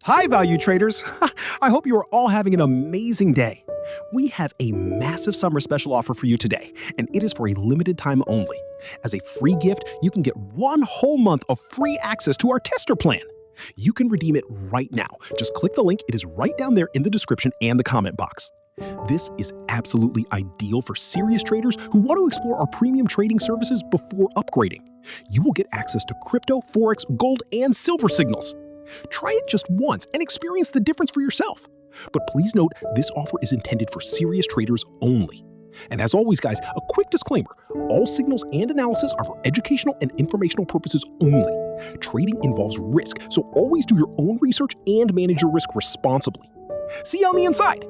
Hi, value traders. I hope you are all having an amazing day. We have a massive summer special offer for you today, and it is for a limited time only. As a free gift, you can get 1 whole month of free access to our tester plan. You can redeem it right now. Just click the link. It is right down there in the description and the comment box. This is absolutely ideal for serious traders who want to explore our premium trading services before upgrading. You will get access to crypto, forex, gold, and silver signals. Try it just once and experience the difference for yourself. But please note, this offer is intended for serious traders only. And as always, guys, a quick disclaimer. All signals and analysis are for educational and informational purposes only. Trading involves risk, so always do your own research and manage your risk responsibly. See you on the inside.